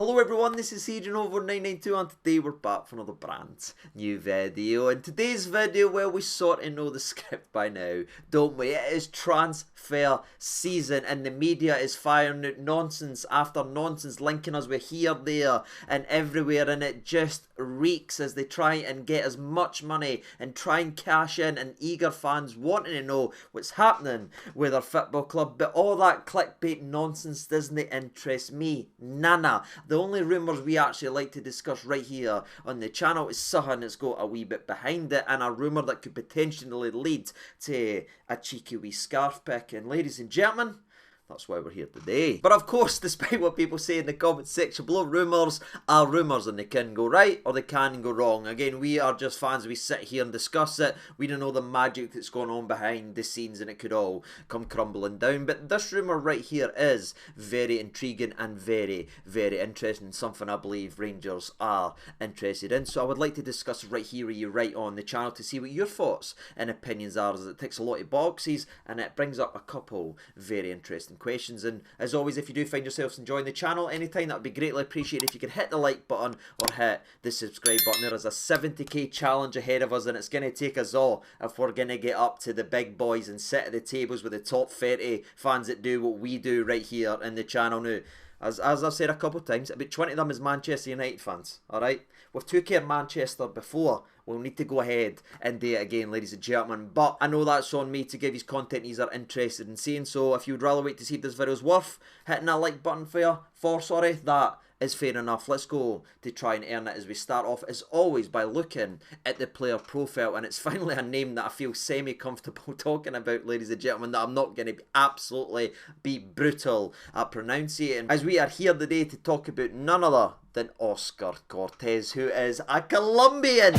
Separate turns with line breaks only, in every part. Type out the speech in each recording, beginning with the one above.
Hello everyone, this is Siege over 992 and today we're back for another brand new video. In today's video, well, we sort of know the script by now, don't we? It is transfer season and the media is firing out nonsense after nonsense, linking us with here, there and everywhere, and it just reeks as they try and get as much money and try and cash in, and eager fans wanting to know what's happening with our football club. But all that clickbait nonsense doesn't interest me, nana. The only rumours we actually like to discuss right here on the channel is something that's got a wee bit behind it, and a rumour that could potentially lead to a cheeky wee scarf pick. And ladies and gentlemen, that's why we're here today. But of course, despite what people say in the comment section below, rumours are rumours and they can go right or they can go wrong. Again, we are just fans. We sit here and discuss it. We don't know the magic that's going on behind the scenes and it could all come crumbling down. But this rumour right here is very intriguing and very, very interesting. Something I believe Rangers are interested in. So I would like to discuss right here with you right on the channel to see what your thoughts and opinions are, as it ticks a lot of boxes and it brings up a couple very interesting questions. And as always, if you do find yourselves enjoying the channel anytime, that would be greatly appreciated if you could hit the like button or hit the subscribe button. There is a 70k challenge ahead of us and it's going to take us all if we're going to get up to the big boys and sit at the tables with the top 30 fans that do what we do right here in the channel now. As I've said a couple of times, about 20 of them is Manchester United fans, alright? We've took care of Manchester before, we'll need to go ahead and do it again, ladies and gentlemen. But I know that's on me to give you content you are interested in seeing, so if you would rather wait to see if this video is worth hitting that like button that is fair enough. Let's go to try and earn it as we start off, as always, by looking at the player profile. And it's finally a name that I feel semi-comfortable talking about, ladies and gentlemen, that I'm not going to absolutely be brutal at pronouncing, as we are here today to talk about none other than Oscar Cortes, who is a Colombian.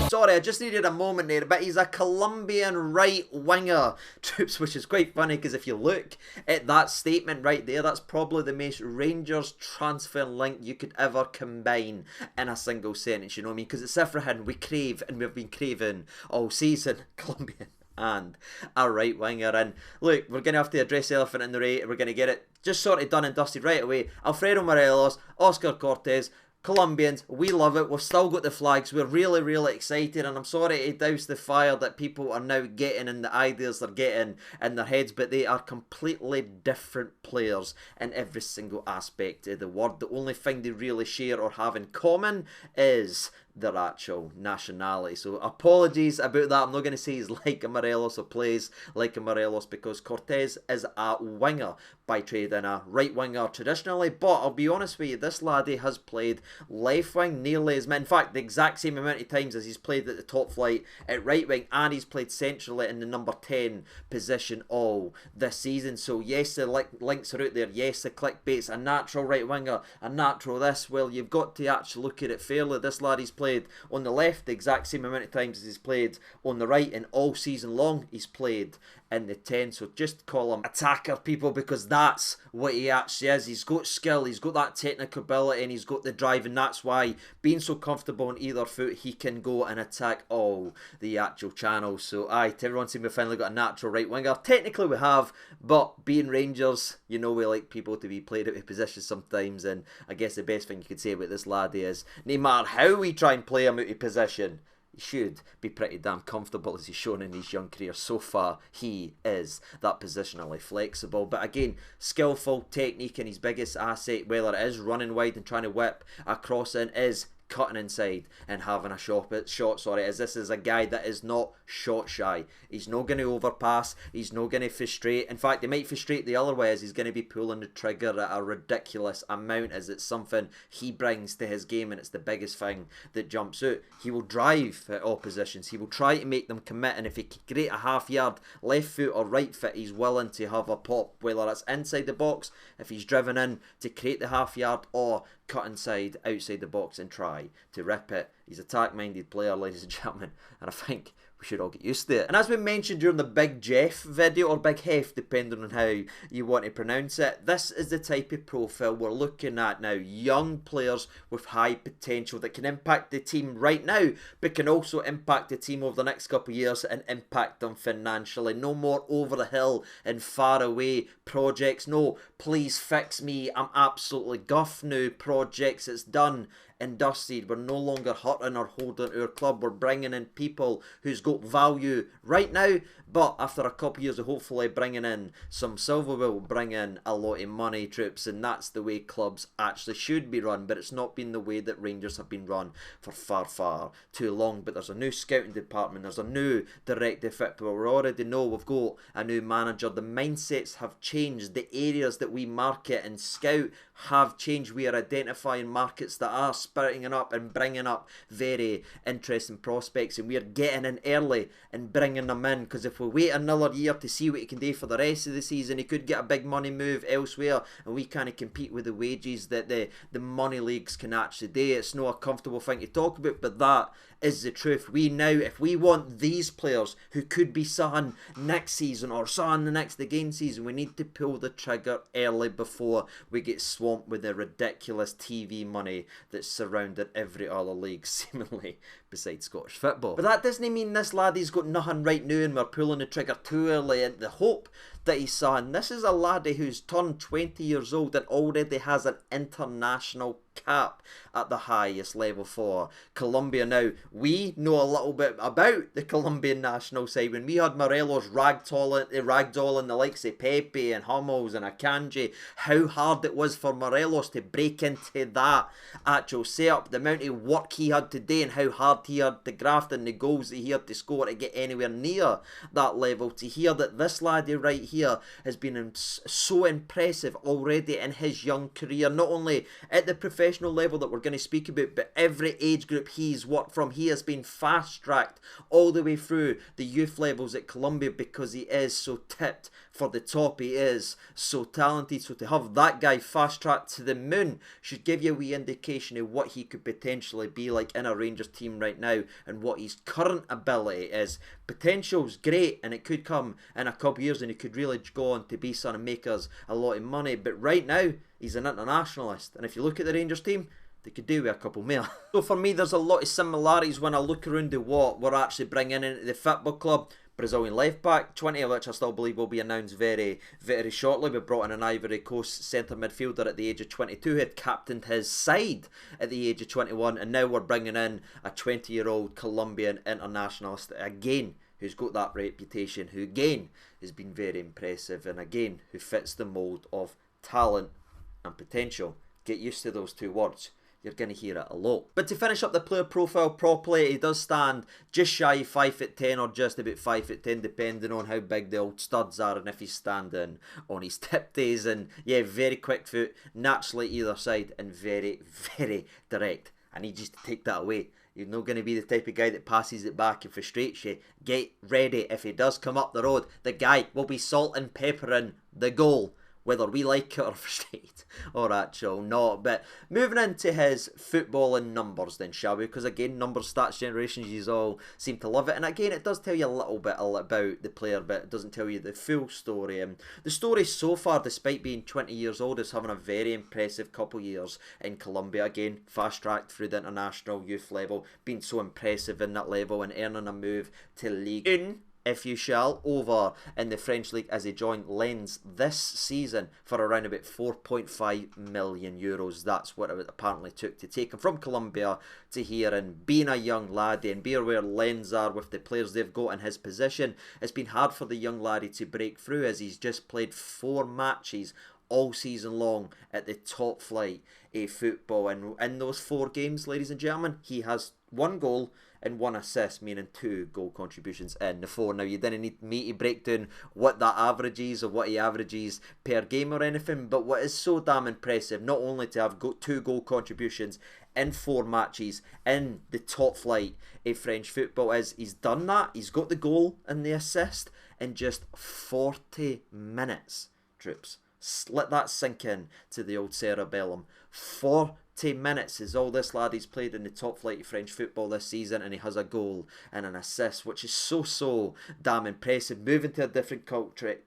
Sorry, I just needed a moment there, but he's a Colombian right winger, troops, which is quite funny because if you look at that statement right there, that's probably the most Rangers transfer link you could ever combine in a single sentence, you know what I mean? Because it's everything we crave and we've been craving all season. Colombian and a right winger. And look, we're going to have to address the elephant in the room. We're going to get it just sort of done and dusted right away. Alfredo Morelos, Oscar Cortes, Colombians, we love it. We've still got the flags. We're really, really excited, and I'm sorry to douse the fire that people are now getting and the ideas they're getting in their heads, but they are completely different players in every single aspect of the word. The only thing they really share or have in common is their actual nationality. So apologies about that. I'm not going to say he's like a Morelos or plays like a Morelos, because Cortes is a winger by trade and a right winger traditionally. But I'll be honest with you, this laddie has played left wing nearly as many, in fact the exact same amount of times as he's played at the top flight at right wing, and he's played centrally in the number 10 position all this season. So yes, the links are out there. Yes, the clickbait's a natural right winger, a natural this. Well, you've got to actually look at it fairly. This laddie's played on the left the exact same amount of times as he's played on the right, and all season long he's played in the 10. So just call him attacker, people, because that's what he actually is. He's got skill, he's got that technical ability, and he's got the drive, and that's why, being so comfortable on either foot, he can go and attack all the actual channels. So aye, to everyone saying we've finally got a natural right winger, technically we have, but being Rangers, you know, we like people to be played out of position sometimes, and I guess the best thing you could say about this laddie is, no matter how we try and play him out of position, he should be pretty damn comfortable, as he's shown in his young career so far. He is that positionally flexible. But again, skillful technique, and his biggest asset, whether it is running wide and trying to whip a cross in, is cutting inside and having a shot, as this is a guy that is not shot shy. He's not going to overpass, he's not going to frustrate. In fact, he might frustrate the other way, as he's going to be pulling the trigger at a ridiculous amount, as it's something he brings to his game, and it's the biggest thing that jumps out. He will drive at oppositions, he will try to make them commit, and if he can create a half yard left foot or right foot, he's willing to have a pop, whether it's inside the box, if he's driven in to create the half yard, or cut inside, outside the box and try to rip it. He's a attack-minded player, ladies and gentlemen, and I think we should all get used to it. And as we mentioned during the Big Jeff video, or Big Hef, depending on how you want to pronounce it, this is the type of profile we're looking at now. Young players with high potential that can impact the team right now, but can also impact the team over the next couple of years and impact them financially. No more over the hill and far away projects. No, please fix me, I'm absolutely guff now projects. It's done and dusted. We're no longer hurting or holding our club. We're bringing in people who's got value right now, but after a couple of years of hopefully bringing in some silver, we'll bring in a lot of money, troops, and that's the way clubs actually should be run. But it's not been the way that Rangers have been run for far too long. But there's a new scouting department, there's a new director of football. We already know we've got a new manager. The mindsets have changed. The areas that we market and scout have changed. We are identifying markets that are sprouting up and bringing up very interesting prospects, and we are getting in early and bringing them in, because if we wait another year to see what he can do for the rest of the season, he could get a big money move elsewhere, and we can't compete with the wages that the money leagues can actually do. It's not a comfortable thing to talk about, but that is the truth. We now, if we want these players who could be signed next season or signed the next again season, we need to pull the trigger early before we get swamped with the ridiculous TV money that's surrounded every other league, seemingly, besides Scottish football. But that doesn't mean this laddie's got nothing right now and we're pulling the trigger too early in the hope that he's signed. This is a laddie who's turned 20 years old and already has an international cap at the highest level for Colombia. Now, we know a little bit about the Colombian national side. When we had Morelos ragdolling the likes of Pepe and Hummels and Akanji, how hard it was for Morelos to break into that actual setup, the amount of work he had to do and how hard he had to graft and the goals that he had to score to get anywhere near that level. To hear that this laddie right here has been so impressive already in his young career, not only at the professional level that we're going to speak about, but every age group he's worked from, he has been fast-tracked all the way through the youth levels at Colombia because he is so tipped for the top. He is so talented, so to have that guy fast-tracked to the moon should give you a wee indication of what he could potentially be like in a Rangers team right now and what his current ability is. Potential's great, and it could come in a couple of years and he could really go on to be something and make us a lot of money, but right now he's an internationalist, and if you look at the Rangers team, they could do with a couple more. So for me, there's a lot of similarities when I look around at what we're actually bringing into the football club. Brazilian left back, 20, of which I still believe will be announced very shortly. We brought in an Ivory Coast centre midfielder at the age of 22 who had captained his side at the age of 21, and now we're bringing in a 20-year-old Colombian internationalist again, who's got that reputation, who again has been very impressive, and again who fits the mould of talent and potential. Get used to those two words. You're going to hear it a lot. But to finish up the player profile properly, he does stand just shy of 5'10" or just about 5'10", depending on how big the old studs are and if he's standing on his tip days. And yeah, very quick foot, naturally either side, and very direct. I need you to take that away. You're not going to be the type of guy that passes it back and frustrates you. Get ready. If he does come up the road, the guy will be salt and peppering the goal, whether we like it or frustrated or actual not. But moving into his footballing numbers then, shall we? Because again, numbers, stats, generations, you all seem to love it. And again, it does tell you a little bit about the player, but it doesn't tell you the full story. And the story so far, despite being 20 years old, is having a very impressive couple of years in Colombia. Again, fast-tracked through the international youth level, being so impressive in that level and earning a move to Ligue 1, if you shall, over in the French league as he joined Lens this season for around about 4.5 million euros. That's what it apparently took to take him from Colombia to here. And being a young laddie, and being where Lens are with the players they've got in his position, it's been hard for the young laddie to break through, as he's just played 4 matches all season long at the top flight of football. And in those 4 games, ladies and gentlemen, he has 1 goal and 1 assist, meaning 2 goal contributions in the 4. Now, you didn't need me to break down what that average is or what he averages per game or anything, but what is so damn impressive, not only to have 2 goal contributions in 4 matches in the top flight of French football, is he's done that. He's got the goal and the assist in just 40 minutes, troops. Let that sink in to the old cerebellum. 40 minutes is all this lad he's played in the top flight of French football this season, and he has a goal and an assist, which is so damn impressive. Moving to a different country,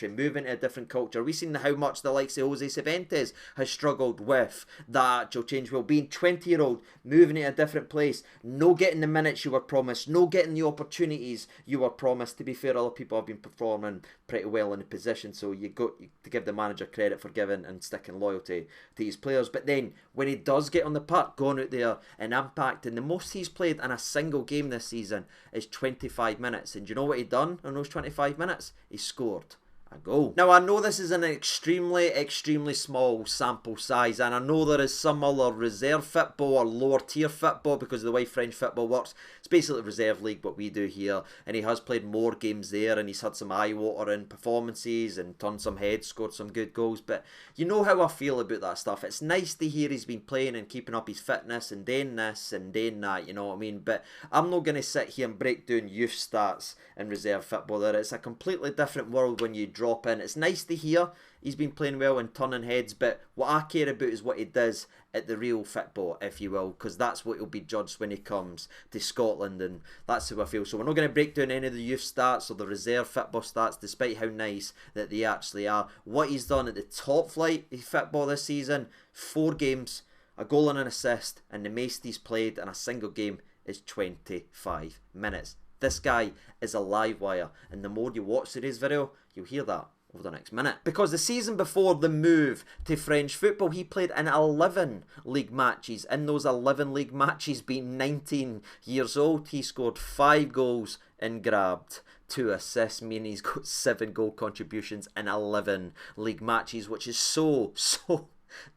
moving to a different culture. We've seen how much the likes of Jose Cervantes has struggled with that actual change. Well, being 20-year-old, moving to a different place, no getting the minutes you were promised, no getting the opportunities you were promised. To be fair, other people have been performing pretty well in the position, so you got to give the manager credit for giving and sticking loyalty to his players. But then when he does get on the park, going out there and impacting, the most he's played in a single game this season is 25 minutes. And do you know what he done in those 25 minutes? He scored a goal. Now, I know this is an extremely small sample size, and I know there is some other reserve football or lower tier football because of the way French football works. It's basically reserve league, what we do here, and he has played more games there, and he's had some eye-watering performances and turned some heads, scored some good goals. But you know how I feel about that stuff. It's nice to hear he's been playing and keeping up his fitness and doing this and doing that, you know what I mean? But I'm not going to sit here and break down youth stats in reserve football. It's a completely different world when you drop in. It's nice to hear he's been playing well and turning heads, but what I care about is what he does at the real football, if you will, because that's what he'll be judged when he comes to Scotland, and that's how I feel. So we're not going to break down any of the youth stats or the reserve football stats, despite how nice that they actually are. What he's done at the top flight of football this season: 4 games, a goal and an assist, and the most he's played in a single game is 25 minutes. This guy is a live wire, and the more you watch today's video, you'll hear that over the next minute. Because the season before the move to French football, he played in 11 league matches. In those 11 league matches, being 19 years old, he scored 5 goals and grabbed 2 assists, meaning he's got 7 goal contributions in 11 league matches, which is so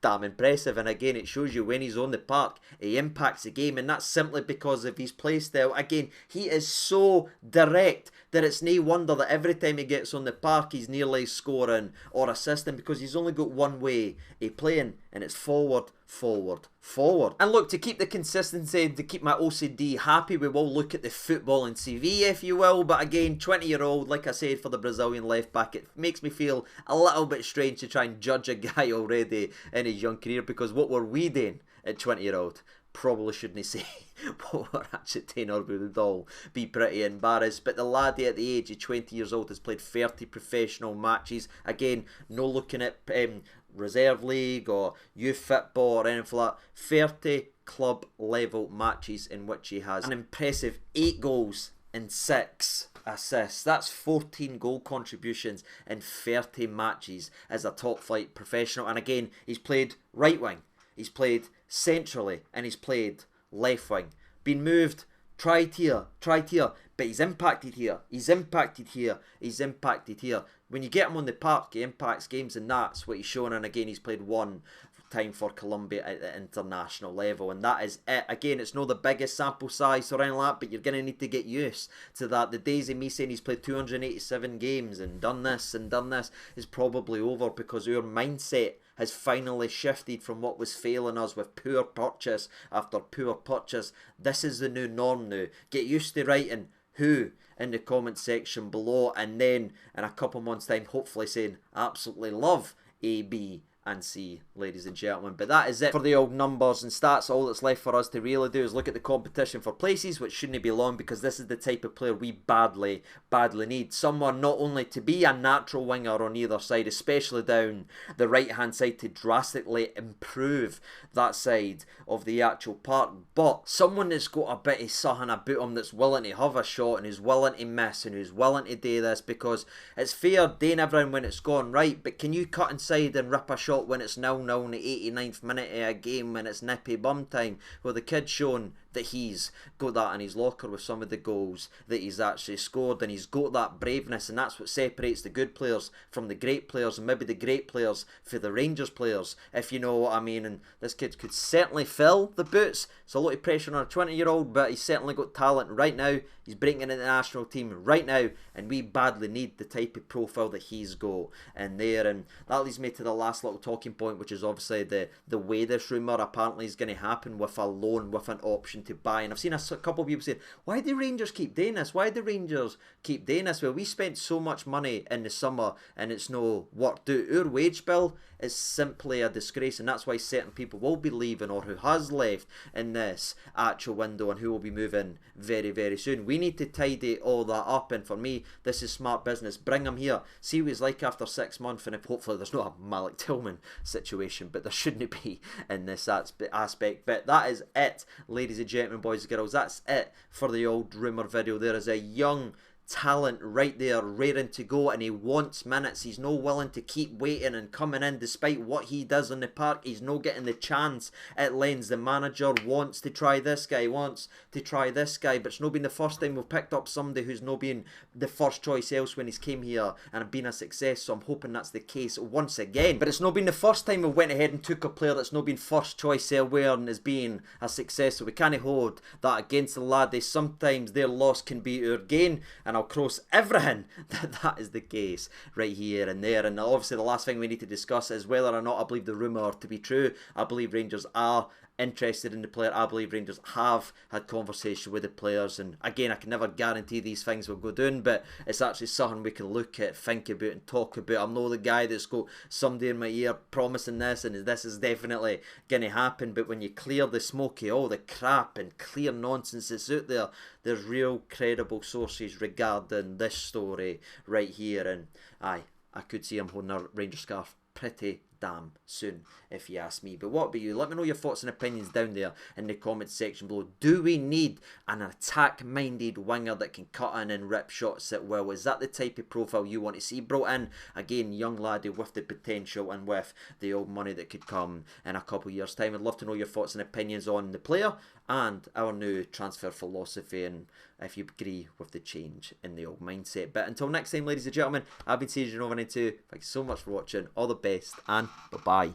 damn impressive. And again, it shows you when he's on the park, he impacts the game, and that's simply because of his play style. Again, he is so direct that it's no wonder that every time he gets on the park, he's nearly scoring or assisting, because he's only got one way of playing, and it's forward. And look, to keep the consistency and to keep my OCD happy, we will look at the football and CV, if you will. But again, 20-year-old, like I said, for the Brazilian left back, it makes me feel a little bit strange to try and judge a guy already in his young career, because what were we doing at 20-year-old? Probably shouldn't say what we're actually doing, or we would all be pretty embarrassed. But the laddie at the age of 20 years old has played 30 professional matches. Again, no looking at reserve league or youth football or anything like that. 30 club level matches in which he has an impressive 8 goals and 6 assists. That's 14 goal contributions in 30 matches as a top flight professional. And again, he's played right wing, he's played centrally, and he's played left wing. Been moved, tried here, but he's impacted here, he's impacted here. When you get him on the park, he impacts games, and that's what he's shown. And again, he's played 1 time for Colombia at the international level, and that is it. Again, it's not the biggest sample size or anything like that, but you're going to need to get used to that. The days of me saying he's played 287 games and done this is probably over, because our mindset has finally shifted from what was failing us with poor purchase after poor purchase. This is the new norm now. Get used to writing who in the comment section below, and then in a couple months time hopefully saying absolutely love A, B and C, ladies and gentlemen. But that is it for the old numbers and stats. All that's left for us to really do is look at the competition for places, which shouldn't be long, because this is the type of player we badly need. Someone not only to be a natural winger on either side, especially down the right hand side, to drastically improve that side of the actual park, but someone that's got a bit of something about him, that's willing to have a shot and who's willing to miss and who's willing to do this, because it's fair doing everything when it's gone right, but can you cut inside and rip a shot when it's 0-0 in the 89th minute of a game, when it's nippy bum time? Well, the kid's shown that he's got that in his locker with some of the goals that he's actually scored, and he's got that braveness, and that's what separates the good players from the great players, and maybe the great players for the Rangers players, if you know what I mean. And this kid could certainly fill the boots. It's a lot of pressure on a 20-year-old, but he's certainly got talent right now. He's breaking into the national team right now, and we badly need the type of profile that he's got in there. And that leads me to the last little talking point, which is obviously the way this rumour apparently is going to happen with a loan, with an option to buy. And I've seen a couple of people say, why do Rangers keep doing this? Why do Rangers keep doing this? Well, we spent so much money in the summer and it's no worked out. Our wage bill is simply a disgrace, and that's why certain people will be leaving, or who has left in this actual window, and who will be moving very, very soon. We need to tidy all that up, and for me, this is smart business. Bring him here, see what he's like after 6 months, and if hopefully there's not a Malik Tillman situation, but there shouldn't be in this aspect. But that is it, ladies and gentlemen, boys and girls. That's it for the old Rumour video. There is a young talent right there, raring to go, and he wants minutes. He's no willing to keep waiting and coming in despite what he does in the park. He's no getting the chance at Lens. The manager wants to try this guy, wants to try this guy, but it's no been the first time we've picked up somebody who's no been the first choice else when he's came here and been a success, so I'm hoping that's the case once again. But it's no been the first time we went ahead and took a player that's no been first choice elsewhere and has been a success, so we can't hold that against the laddie. Sometimes their loss can be our gain, and I'll cross everything that is the case right here and there. And obviously the last thing we need to discuss is whether or not I believe the rumour to be true. I believe Rangers are interested in the player. I believe Rangers have had conversation with the players, and again, I can never guarantee these things will go down, but it's actually something we can look at, think about and talk about. I'm not the guy that's got somebody in my ear promising this and this is definitely going to happen, but when you clear the smoky, all the crap and clear nonsense that's out there, there's real credible sources regarding this story right here, and I could see him holding a Ranger scarf pretty damn soon, if you ask me. But what about you? Let me know your thoughts and opinions down there in the comments section below. Do we need an attack-minded winger that can cut in and rip shots at will? Is that the type of profile you want to see brought in? Again, young laddie with the potential and with the old money that could come in a couple of years' time. I'd love to know your thoughts and opinions on the player and our new transfer philosophy, and if you agree with the change in the old mindset. But until next time, ladies and gentlemen, I've been Sage992. Thanks so much for watching. All the best, and bye-bye.